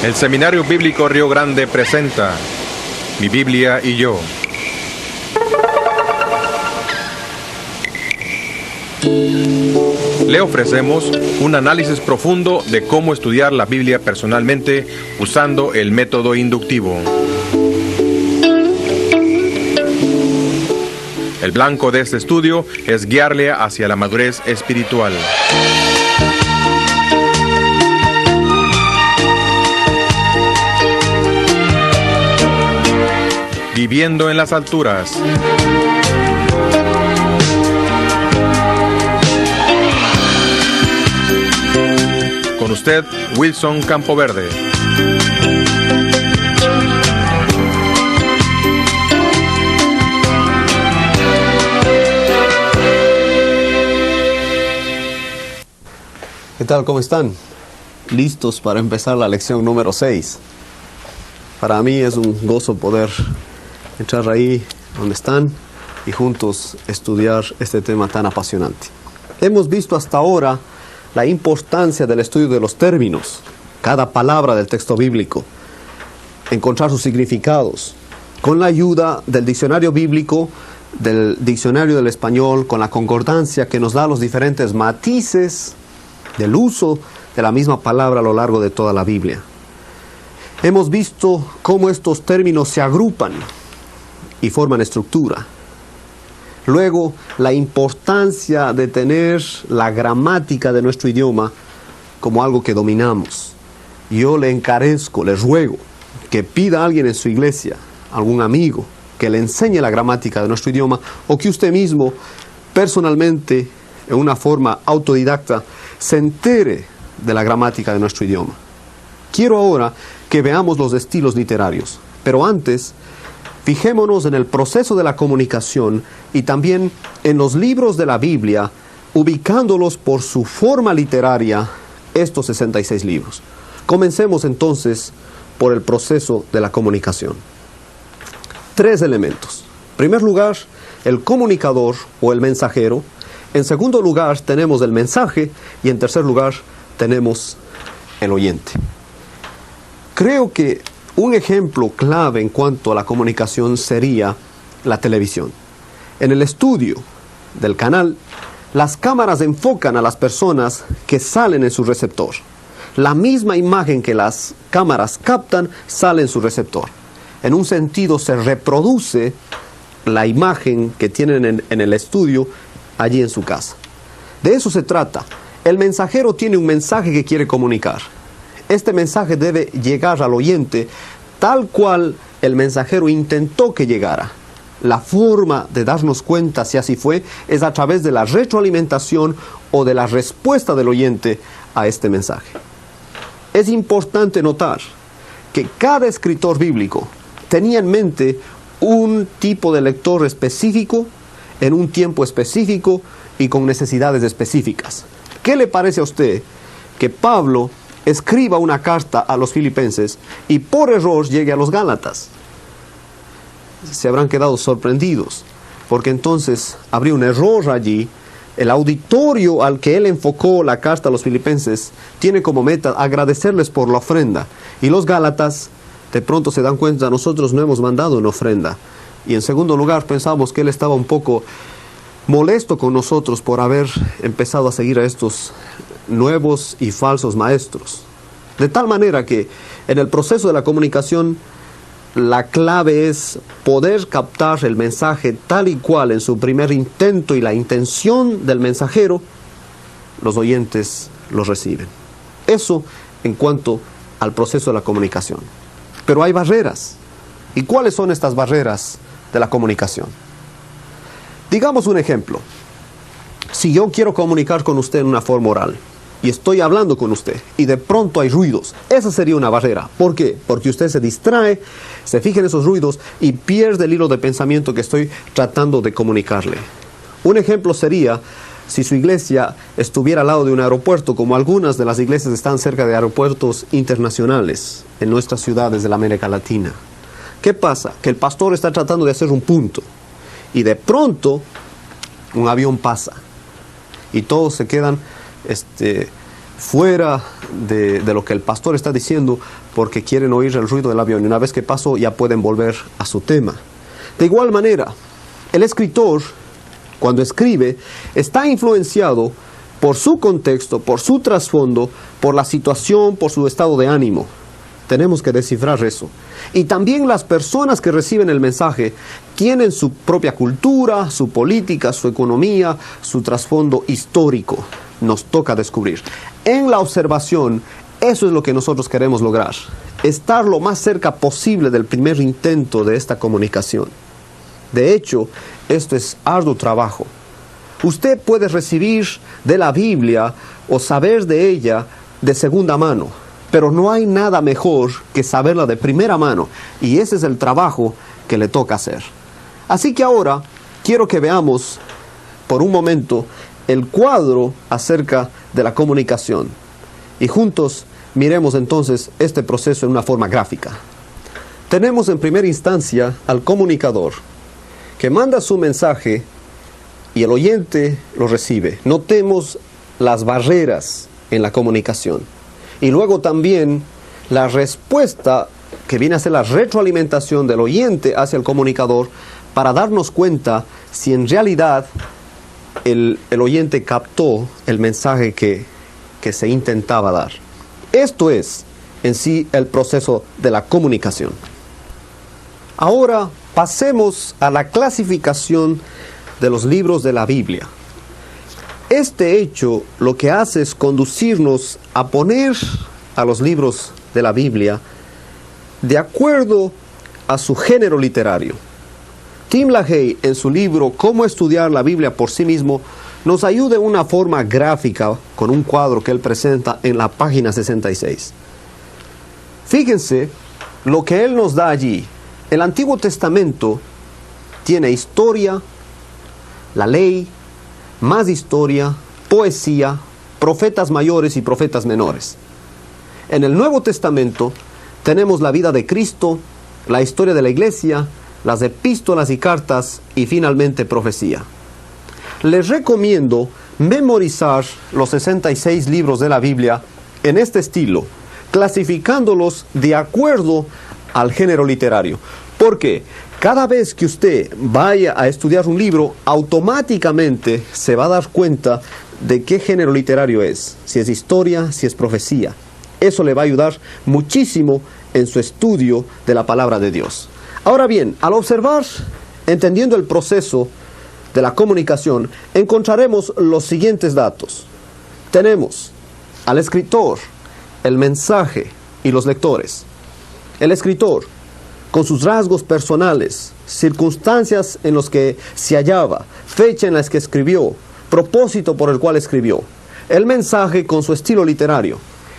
El Seminario Bíblico Río Grande presenta Mi Biblia y yo. Le ofrecemos un análisis profundo de cómo estudiar la Biblia personalmente usando el método inductivo. El blanco de este estudio es guiarle hacia la madurez espiritual. Viviendo en las alturas. Con usted, Wilson Campoverde. ¿Qué tal? ¿Cómo están? ¿Listos para empezar la lección número 6? Para mí es un gozo poder entrar ahí donde están y juntos estudiar este tema tan apasionante. Hemos visto hasta ahora la importancia del estudio de los términos, cada palabra del texto bíblico, encontrar sus significados, con la ayuda del diccionario bíblico, del diccionario del español, con la concordancia que nos da los diferentes matices del uso de la misma palabra a lo largo de toda la Biblia. Hemos visto cómo estos términos se agrupan y forman estructura. Luego, la importancia de tener la gramática de nuestro idioma como algo que dominamos. Yo le encarezco, le ruego que pida a alguien en su iglesia, algún amigo, que le enseñe la gramática de nuestro idioma, o que usted mismo, personalmente, en una forma autodidacta, se entere de la gramática de nuestro idioma. Quiero ahora que veamos los estilos literarios, pero antes, fijémonos en el proceso de la comunicación y también en los libros de la Biblia, ubicándolos por su forma literaria, estos 66 libros. Comencemos entonces por el proceso de la comunicación. 3 elementos. En primer lugar, el comunicador o el mensajero. En segundo lugar, tenemos el mensaje. Y en tercer lugar, tenemos el oyente. Creo que un ejemplo clave en cuanto a la comunicación sería la televisión. En el estudio del canal, las cámaras enfocan a las personas que salen en su receptor. La misma imagen que las cámaras captan sale en su receptor. En un sentido, se reproduce la imagen que tienen en el estudio allí en su casa. De eso se trata. El mensajero tiene un mensaje que quiere comunicar. Este mensaje debe llegar al oyente tal cual el mensajero intentó que llegara. La forma de darnos cuenta si así fue es a través de la retroalimentación o de la respuesta del oyente a este mensaje. Es importante notar que cada escritor bíblico tenía en mente un tipo de lector específico, en un tiempo específico y con necesidades específicas. ¿Qué le parece a usted que Pablo escriba una carta a los filipenses y por error llegue a los gálatas? Se habrán quedado sorprendidos, porque entonces habría un error allí. El auditorio al que él enfocó la carta a los filipenses tiene como meta agradecerles por la ofrenda, y los gálatas de pronto se dan cuenta: nosotros no hemos mandado una ofrenda. Y en segundo lugar, pensamos que él estaba un poco molesto con nosotros por haber empezado a seguir a estos nuevos y falsos maestros. De tal manera que en el proceso de la comunicación, la clave es poder captar el mensaje tal y cual en su primer intento, y la intención del mensajero, los oyentes los reciben. Eso en cuanto al proceso de la comunicación. Pero hay barreras. ¿Y cuáles son estas barreras de la comunicación? Digamos un ejemplo. Si yo quiero comunicar con usted en una forma oral, y estoy hablando con usted, y de pronto hay ruidos, esa sería una barrera. ¿Por qué? Porque usted se distrae, se fija en esos ruidos y pierde el hilo de pensamiento que estoy tratando de comunicarle. Un ejemplo sería si su iglesia estuviera al lado de un aeropuerto, como algunas de las iglesias están cerca de aeropuertos internacionales en nuestras ciudades de la América Latina. ¿Qué pasa? Que el pastor está tratando de hacer un punto, y de pronto un avión pasa y todos se quedan fuera de lo que el pastor está diciendo porque quieren oír el ruido del avión. Y una vez que pasó ya pueden volver a su tema. De igual manera, el escritor, cuando escribe, está influenciado por su contexto, por su trasfondo, por la situación, por su estado de ánimo. Tenemos que descifrar eso. Y también las personas que reciben el mensaje tienen su propia cultura, su política, su economía, su trasfondo histórico. Nos toca descubrir. En la observación, eso es lo que nosotros queremos lograr. Estar lo más cerca posible del primer intento de esta comunicación. De hecho, esto es arduo trabajo. Usted puede recibir de la Biblia o saber de ella de segunda mano, pero no hay nada mejor que saberla de primera mano, y ese es el trabajo que le toca hacer. Así que ahora quiero que veamos por un momento el cuadro acerca de la comunicación, y juntos miremos entonces este proceso en una forma gráfica. Tenemos en primera instancia al comunicador, que manda su mensaje y el oyente lo recibe. Notemos las barreras en la comunicación. Y luego también la respuesta que viene a ser la retroalimentación del oyente hacia el comunicador para darnos cuenta si en realidad el oyente captó el mensaje que se intentaba dar. Esto es en sí el proceso de la comunicación. Ahora pasemos a la clasificación de los libros de la Biblia. Este hecho lo que hace es conducirnos a poner a los libros de la Biblia de acuerdo a su género literario. Tim LaHaye, en su libro Cómo estudiar la Biblia por sí mismo, nos ayuda en una forma gráfica con un cuadro que él presenta en la página 66. Fíjense lo que él nos da allí. El Antiguo Testamento tiene historia, la ley, más historia, poesía, profetas mayores y profetas menores. En el Nuevo Testamento tenemos la vida de Cristo, la historia de la iglesia, las epístolas y cartas y finalmente profecía. Les recomiendo memorizar los 66 libros de la Biblia en este estilo, clasificándolos de acuerdo al género literario. Porque cada vez que usted vaya a estudiar un libro, automáticamente se va a dar cuenta de qué género literario es, si es historia, si es profecía. Eso le va a ayudar muchísimo en su estudio de la palabra de Dios. Ahora bien, al observar, entendiendo el proceso de la comunicación, encontraremos los siguientes datos. Tenemos al escritor, el mensaje y los lectores. El escritor, con sus rasgos personales, circunstancias en las que se hallaba, fecha en las que escribió, propósito por el cual escribió. El mensaje con su estilo literario.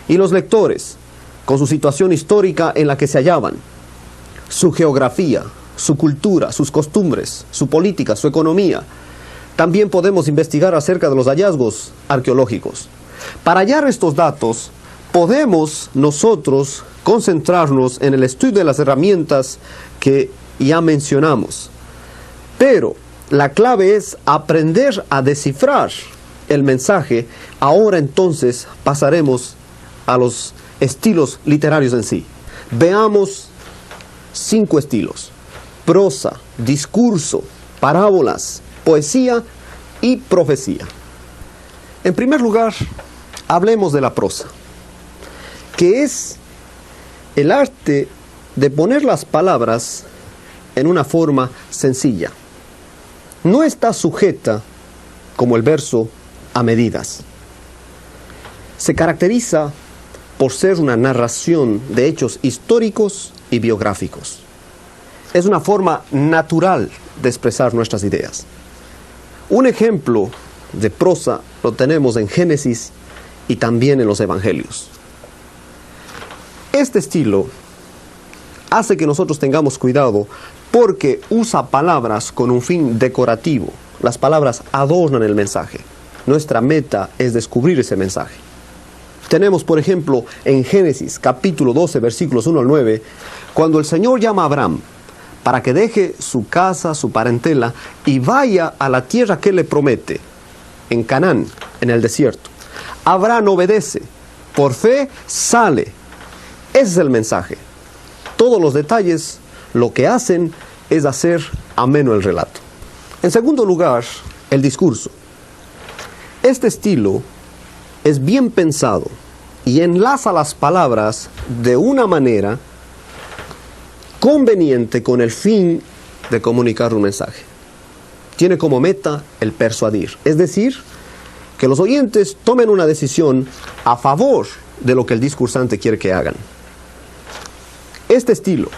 Y los lectores, con su situación histórica en la que se hallaban. Su geografía, su cultura, sus costumbres, su política, su economía. También podemos investigar acerca de los hallazgos arqueológicos. Para hallar estos datos, podemos nosotros concentrarnos en el estudio de las herramientas que ya mencionamos. Pero la clave es aprender a descifrar el mensaje. Ahora entonces pasaremos a los estilos literarios en sí. Veamos 5 estilos: prosa, discurso, parábolas, poesía y profecía. En primer lugar, hablemos de la prosa, que es el arte de poner las palabras en una forma sencilla. No está sujeta, como el verso, a medidas. Se caracteriza por ser una narración de hechos históricos y biográficos. Es una forma natural de expresar nuestras ideas. Un ejemplo de prosa lo tenemos en Génesis y también en los Evangelios. Este estilo hace que nosotros tengamos cuidado porque usa palabras con un fin decorativo. Las palabras adornan el mensaje. Nuestra meta es descubrir ese mensaje. Tenemos, por ejemplo, en Génesis capítulo 12, versículos 1 al 9, cuando el Señor llama a Abraham para que deje su casa, su parentela, y vaya a la tierra que le promete, en Canaán, en el desierto. Abraham obedece, por fe sale. Ese es el mensaje. Todos los detalles lo que hacen es hacer ameno el relato. En segundo lugar, el discurso. Este estilo es bien pensado y enlaza las palabras de una manera conveniente con el fin de comunicar un mensaje. Tiene como meta el persuadir, es decir, que los oyentes tomen una decisión a favor de lo que el discursante quiere que hagan. Este estilo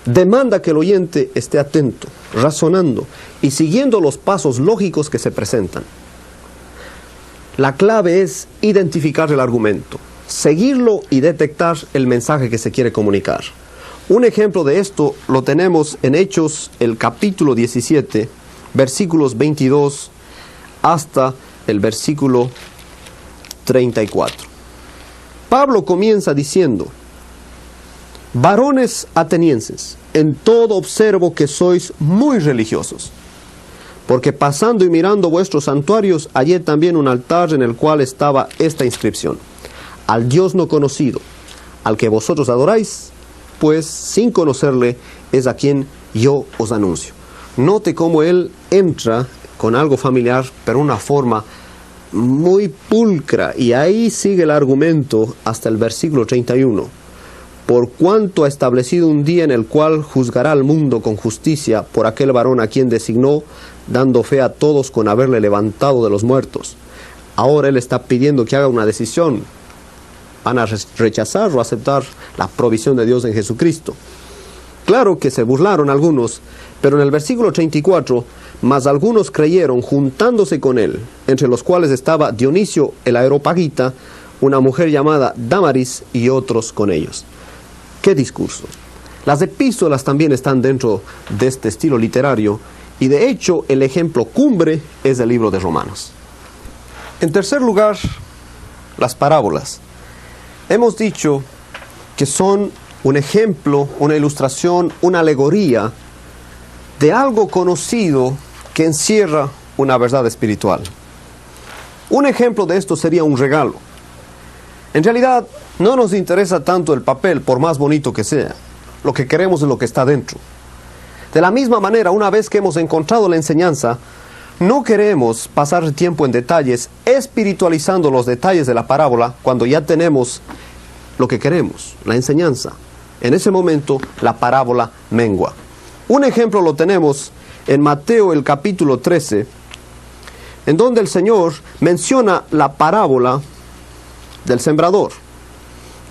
demanda que el oyente esté atento, razonando y siguiendo los pasos lógicos que se presentan. La clave es identificar el argumento, seguirlo y detectar el mensaje que se quiere comunicar. Un ejemplo de esto lo tenemos en Hechos, el capítulo 17, versículos 22 hasta el versículo 34. Pablo comienza diciendo: varones atenienses, en todo observo que sois muy religiosos, porque pasando y mirando vuestros santuarios, hallé también un altar en el cual estaba esta inscripción: al Dios no conocido, al que vosotros adoráis, pues sin conocerle es a quien yo os anuncio. Note cómo él entra con algo familiar, pero una forma muy pulcra, y ahí sigue el argumento hasta el versículo 31. Por cuanto ha establecido un día en el cual juzgará al mundo con justicia por aquel varón a quien designó, dando fe a todos con haberle levantado de los muertos. Ahora él está pidiendo que haga una decisión. ¿Van a rechazar o aceptar la provisión de Dios en Jesucristo? Claro que se burlaron algunos, pero en el versículo 34, mas algunos creyeron juntándose con él, entre los cuales estaba Dionisio el Areopagita, una mujer llamada Damaris y otros con ellos. ¿Qué discurso? Las epístolas también están dentro de este estilo literario, y de hecho el ejemplo cumbre es el libro de Romanos. En tercer lugar, las parábolas. Hemos dicho que son un ejemplo, una ilustración, una alegoría de algo conocido que encierra una verdad espiritual. Un ejemplo de esto sería un regalo. En realidad, no nos interesa tanto el papel, por más bonito que sea. Lo que queremos es lo que está dentro. De la misma manera, una vez que hemos encontrado la enseñanza, no queremos pasar tiempo en detalles, espiritualizando los detalles de la parábola, cuando ya tenemos lo que queremos, la enseñanza. En ese momento, la parábola mengua. Un ejemplo lo tenemos en Mateo, el capítulo 13, en donde el Señor menciona la parábola del sembrador.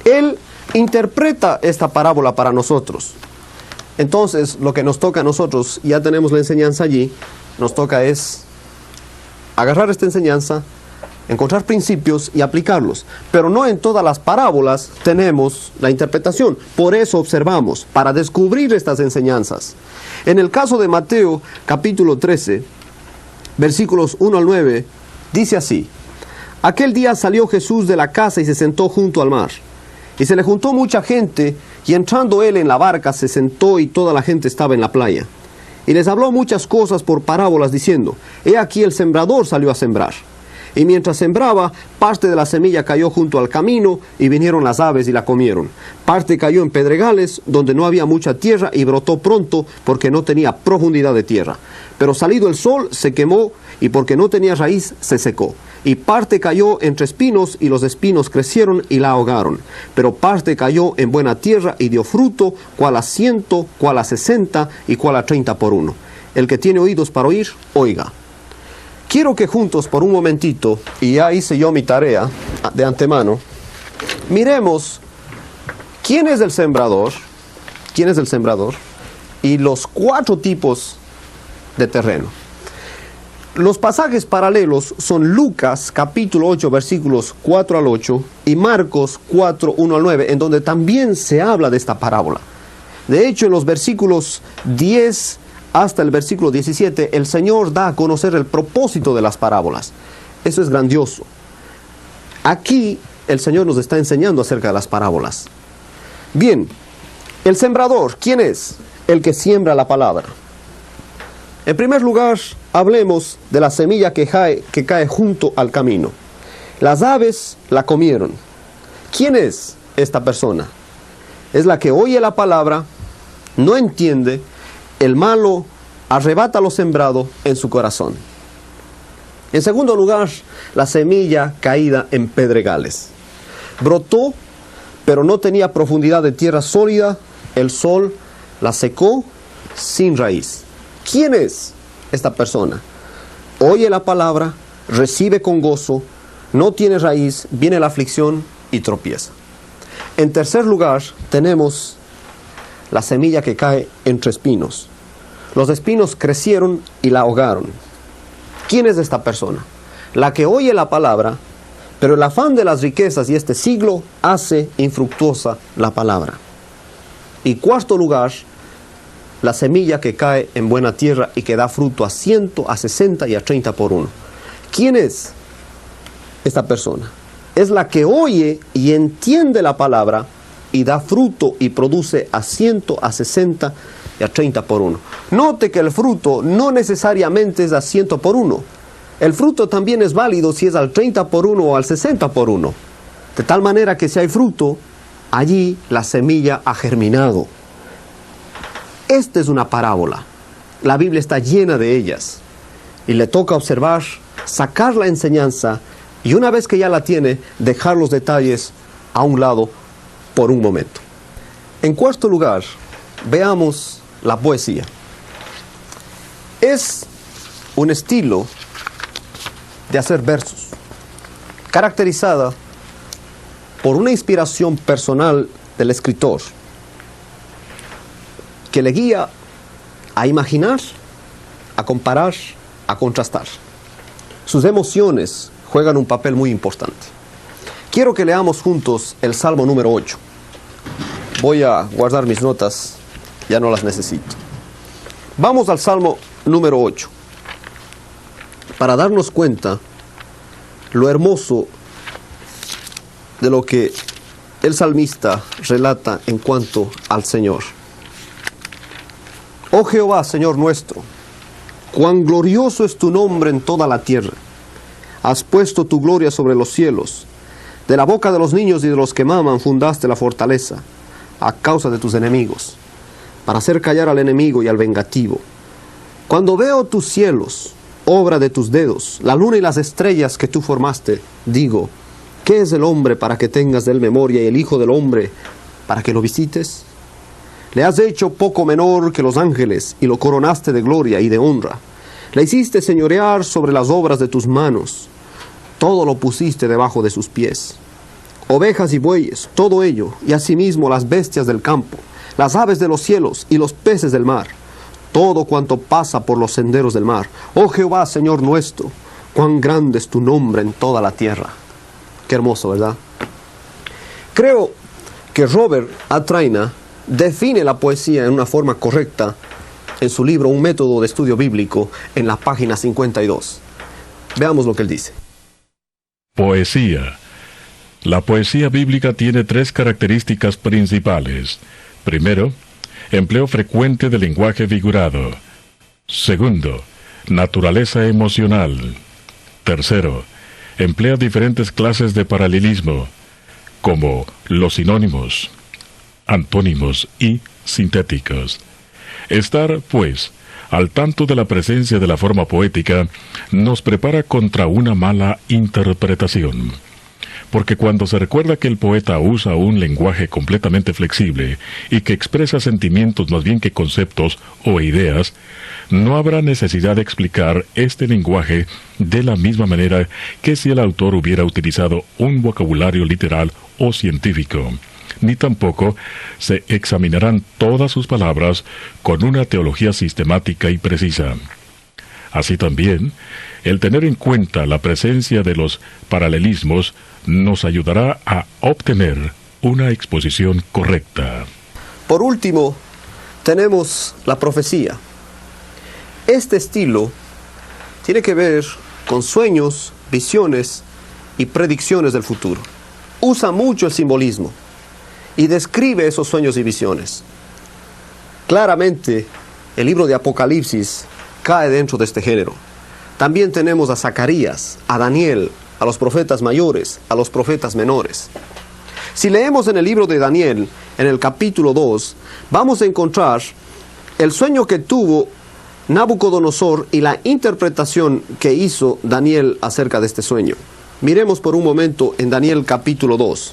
Él interpreta esta parábola para nosotros. Entonces, lo que nos toca a nosotros, ya tenemos la enseñanza allí, nos toca es agarrar esta enseñanza, encontrar principios y aplicarlos. Pero no en todas las parábolas tenemos la interpretación. Por eso observamos, para descubrir estas enseñanzas. En el caso de Mateo, capítulo 13, versículos 1 al 9, dice así: aquel día salió Jesús de la casa y se sentó junto al mar. Y se le juntó mucha gente, y entrando él en la barca se sentó, y toda la gente estaba en la playa. Y les habló muchas cosas por parábolas, diciendo: he aquí el sembrador salió a sembrar. Y mientras sembraba, parte de la semilla cayó junto al camino, y vinieron las aves y la comieron. Parte cayó en pedregales, donde no había mucha tierra, y brotó pronto, porque no tenía profundidad de tierra. Pero salido el sol, se quemó, y porque no tenía raíz, se secó. Y parte cayó entre espinos, y los espinos crecieron y la ahogaron. Pero parte cayó en buena tierra, y dio fruto, cual a 100, cual a 60, y cual a 30 por uno. El que tiene oídos para oír, oiga. Quiero que juntos por un momentito, y ya hice yo mi tarea de antemano, miremos quién es el sembrador, y los 4 tipos de terreno. Los pasajes paralelos son Lucas capítulo 8 versículos 4 al 8 y Marcos 4, 1 al 9, en donde también se habla de esta parábola. De hecho, en los versículos 10 hasta el versículo 17, el Señor da a conocer el propósito de las parábolas. Eso es grandioso. Aquí el Señor nos está enseñando acerca de las parábolas. Bien, el sembrador, ¿quién es? El que siembra la palabra. En primer lugar, hablemos de la semilla que cae junto al camino. Las aves la comieron. ¿Quién es esta persona? Es la que oye la palabra, no entiende, el malo arrebata lo sembrado en su corazón. En segundo lugar, la semilla caída en pedregales. Brotó, pero no tenía profundidad de tierra sólida, el sol la secó sin raíz. ¿Quién es esta persona? Oye la palabra, recibe con gozo, no tiene raíz, viene la aflicción y tropieza. En tercer lugar, tenemos la semilla que cae entre espinos. Los espinos crecieron y la ahogaron. ¿Quién es esta persona? La que oye la palabra, pero el afán de las riquezas y este siglo hace infructuosa la palabra. Y cuarto lugar, la semilla que cae en buena tierra y que da fruto a 100, a 60 y a 30 por uno. ¿Quién es esta persona? Es la que oye y entiende la palabra y da fruto y produce a 100, a 60 y a 30 por uno. Note que el fruto no necesariamente es a 100 por uno. El fruto también es válido si es al 30 por uno o al 60 por uno. De tal manera que si hay fruto, allí la semilla ha germinado. Esta es una parábola. La Biblia está llena de ellas. Y le toca observar, sacar la enseñanza y una vez que ya la tiene, dejar los detalles a un lado por un momento. En cuarto lugar, veamos la poesía. Es un estilo de hacer versos, caracterizada por una inspiración personal del escritor, que le guía a imaginar, a comparar, a contrastar. Sus emociones juegan un papel muy importante. Quiero que leamos juntos el Salmo número 8. Voy a guardar mis notas, ya no las necesito. Vamos al Salmo número 8, para darnos cuenta lo hermoso de lo que el salmista relata en cuanto al Señor. Oh Jehová, Señor nuestro, cuán glorioso es tu nombre en toda la tierra. Has puesto tu gloria sobre los cielos. De la boca de los niños y de los que maman fundaste la fortaleza, a causa de tus enemigos, para hacer callar al enemigo y al vengativo. Cuando veo tus cielos, obra de tus dedos, la luna y las estrellas que tú formaste, digo, ¿qué es el hombre para que tengas de él memoria y el hijo del hombre para que lo visites? Le has hecho poco menor que los ángeles y lo coronaste de gloria y de honra. Le hiciste señorear sobre las obras de tus manos. Todo lo pusiste debajo de sus pies. Ovejas y bueyes, todo ello, y asimismo las bestias del campo, las aves de los cielos y los peces del mar, todo cuanto pasa por los senderos del mar. Oh Jehová, Señor nuestro, cuán grande es tu nombre en toda la tierra. Qué hermoso, ¿verdad? Creo que Robert Atraina define la poesía en una forma correcta en su libro Un método de estudio bíblico, en la página 52. Veamos lo que él dice. Poesía. La poesía bíblica tiene tres características principales. Primero, empleo frecuente de lenguaje figurado. Segundo, naturaleza emocional. Tercero, emplea diferentes clases de paralelismo, como los sinónimos, antónimos y sintéticos. Estar, pues, al tanto de la presencia de la forma poética, nos prepara contra una mala interpretación. Porque cuando se recuerda que el poeta usa un lenguaje completamente flexible y que expresa sentimientos más bien que conceptos o ideas, no habrá necesidad de explicar este lenguaje de la misma manera que si el autor hubiera utilizado un vocabulario literal o científico, ni tampoco se examinarán todas sus palabras con una teología sistemática y precisa. Así también, el tener en cuenta la presencia de los paralelismos nos ayudará a obtener una exposición correcta. Por último, tenemos la profecía. Este estilo tiene que ver con sueños, visiones y predicciones del futuro. Usa mucho el simbolismo y describe esos sueños y visiones. Claramente, el libro de Apocalipsis cae dentro de este género. También tenemos a Zacarías, a Daniel, a los profetas mayores, a los profetas menores. Si leemos en el libro de Daniel, en el capítulo 2, vamos a encontrar el sueño que tuvo Nabucodonosor y la interpretación que hizo Daniel acerca de este sueño. Miremos por un momento en Daniel capítulo 2,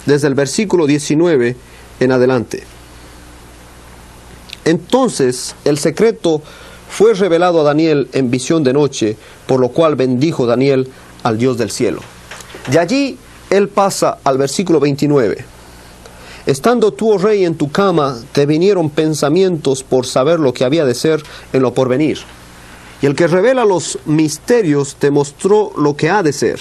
desde el versículo 19 en adelante. Entonces el secreto fue revelado a Daniel en visión de noche, por lo cual bendijo Daniel al Dios del cielo. De allí él pasa al versículo 29. Estando tú, oh rey, en tu cama, te vinieron pensamientos por saber lo que había de ser en lo porvenir. Y el que revela los misterios te mostró lo que ha de ser.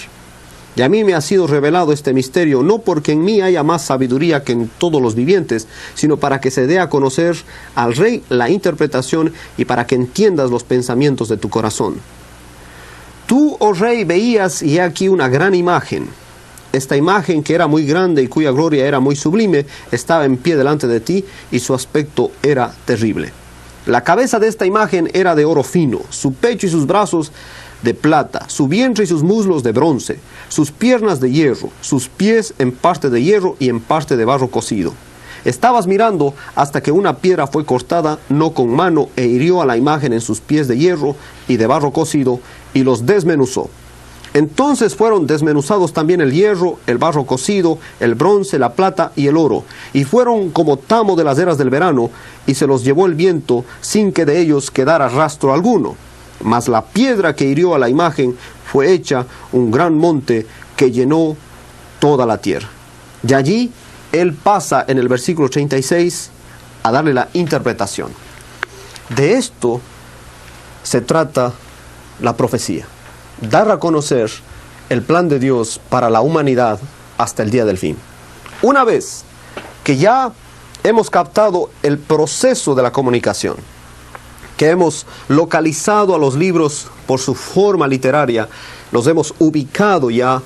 Y a mí me ha sido revelado este misterio, no porque en mí haya más sabiduría que en todos los vivientes, sino para que se dé a conocer al rey la interpretación y para que entiendas los pensamientos de tu corazón. Tú, oh rey, veías y he aquí una gran imagen. Esta imagen, que era muy grande y cuya gloria era muy sublime, estaba en pie delante de ti y su aspecto era terrible. La cabeza de esta imagen era de oro fino, su pecho y sus brazos de plata, su vientre y sus muslos de bronce, sus piernas de hierro, sus pies en parte de hierro y en parte de barro cocido. Estabas mirando hasta que una piedra fue cortada, no con mano, e hirió a la imagen en sus pies de hierro y de barro cocido, y los desmenuzó. Entonces fueron desmenuzados también el hierro, el barro cocido, el bronce, la plata y el oro, y fueron como tamo de las eras del verano, y se los llevó el viento sin que de ellos quedara rastro alguno. Mas la piedra que hirió a la imagen fue hecha un gran monte que llenó toda la tierra. Y allí él pasa en el versículo 36 a darle la interpretación. De esto se trata la profecía. Dar a conocer el plan de Dios para la humanidad hasta el día del fin. Una vez que ya hemos captado el proceso de la comunicación, que hemos localizado a los libros por su forma literaria, los hemos ubicado ya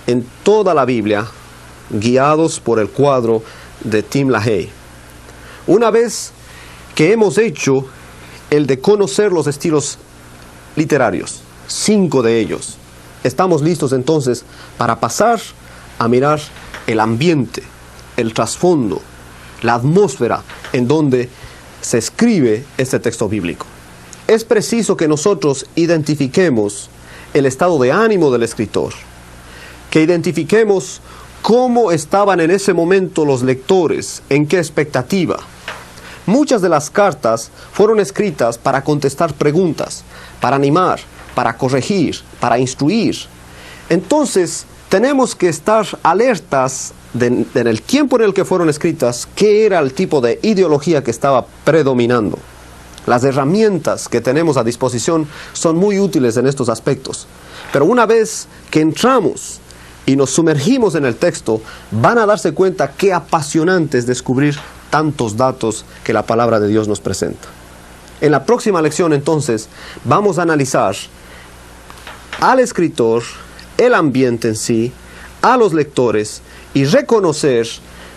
en toda la Biblia, guiados por el cuadro de Tim LaHaye. Una vez que hemos hecho el de conocer los estilos literarios, 5 de ellos, estamos listos entonces para pasar a mirar el ambiente, el trasfondo, la atmósfera en donde se escribe este texto bíblico. Es preciso que nosotros identifiquemos el estado de ánimo del escritor, que identifiquemos cómo estaban en ese momento los lectores, en qué expectativa. Muchas de las cartas fueron escritas para contestar preguntas, para animar, para corregir, para instruir. Entonces, tenemos que estar alertas en el tiempo en el que fueron escritas, qué era el tipo de ideología que estaba predominando. Las herramientas que tenemos a disposición son muy útiles en estos aspectos. Pero una vez que entramos y nos sumergimos en el texto, van a darse cuenta qué apasionante es descubrir tantos datos que la palabra de Dios nos presenta. En la próxima lección, entonces, vamos a analizar al escritor, el ambiente en sí, a los lectores y reconocer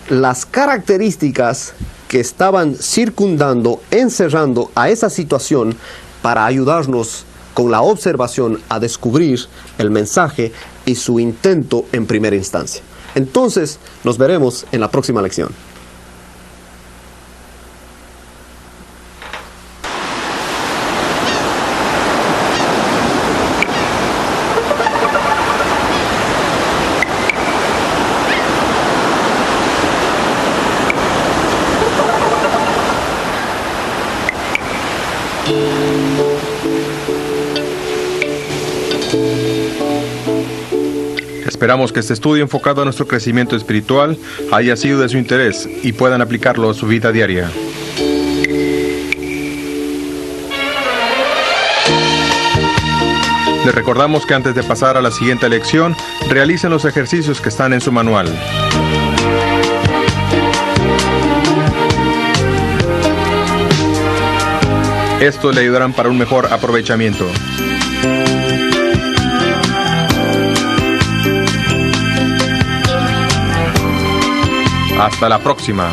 las características que estaban circundando, encerrando a esa situación para ayudarnos con la observación a descubrir el mensaje y su intento en primera instancia. Entonces, nos veremos en la próxima lección. Esperamos que este estudio enfocado a nuestro crecimiento espiritual haya sido de su interés y puedan aplicarlo a su vida diaria. Les recordamos que antes de pasar a la siguiente lección, realicen los ejercicios que están en su manual. Estos le ayudarán para un mejor aprovechamiento. Hasta la próxima.